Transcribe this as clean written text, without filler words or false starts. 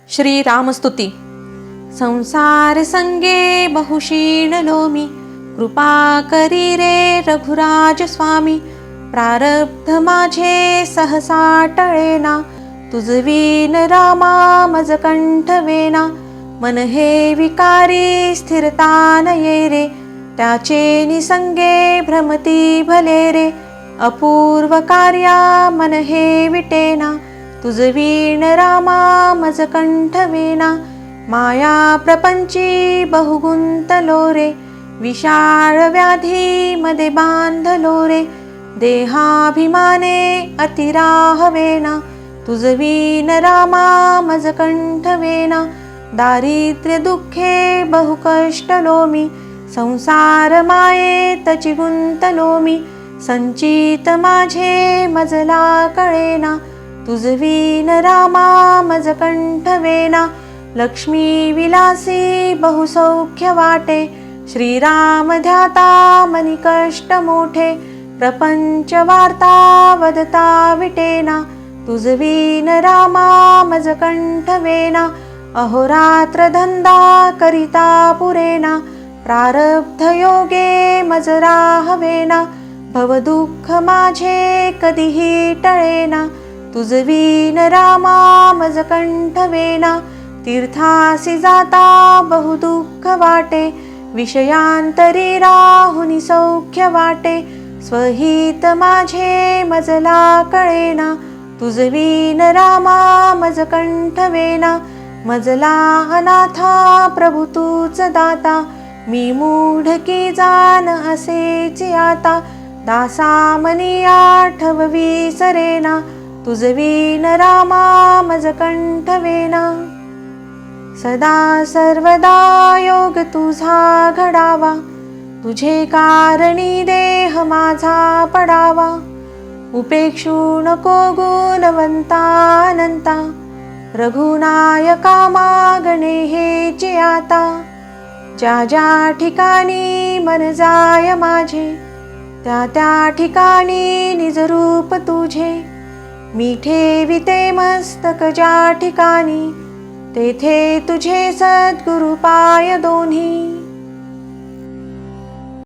श्री रामस्तुती। संसार संगे बहुशीण लोमी, कृपा करी रे रघुराज स्वामी। प्रारब्ध माझे सहसा टळेना, तुझवीन रामा मज कंठ वेना। मन हे विकारी स्थिरता न ये रे, त्याचे निसंगे भ्रमती भले रे। अपूर्व कार्या मन हे विटेना, तुझवीन रामा मज कंठ वेना। माया प्रपंची बहुगुंतलो रे, विशाळ व्याधी मध्ये बांधलो रे। देहाभिमाने अतिराहवेना, तुझवीन रामा मज कंठ वेना। दारिद्र्य दुःखे बहुकष्टलो मी, संसार मायेतची गुंतलो मी। संचित माझे मजला कळेना, तुझवीन रामा मज कंठ वेना। लक्ष्मी विलासी बहुसौख्य वाटे, श्रीराम ध्याता मनी कष्ट मोठे। प्रपंच वार्ता वदता विटेना, तुझवीन रामा मज कंठ वेना। अहोरात्र धंदा करिता पुरेना, प्रारब्ध योगे मज राहवेना। भवदुःख माझे कधीही टळेना, तुझवीन रामा मज कंठ वेना। तीर्थासी जाता बहुदुःख वाटे, विषयांतरी राहुनी सौख्य वाटे। स्वहित माझे मजला कळेना, तुझवीन रामा मज कंठ वेना। मजला अनाथा प्रभु तूच दाता, मी मूढ की जान असेच आता। दासा मनी आठव विसरेना, तुझवीन रामा मज कंठ वेना। सदा सर्वदा योग तुझा घडावा, तुझे कारणी देह माझा पडावा। उपेक्षू नको गुणवंता अनंता, रघुनायका मागणे हेचे आता। ज्या ज्या ठिकाणी मन जाय माझे, त्या त्या ठिकाणी निज रूप तुझे। मी ठेविते मस्तक ज्या ठिकाणी, तेथे तुझे सद्गुरु पाय दोन्ही।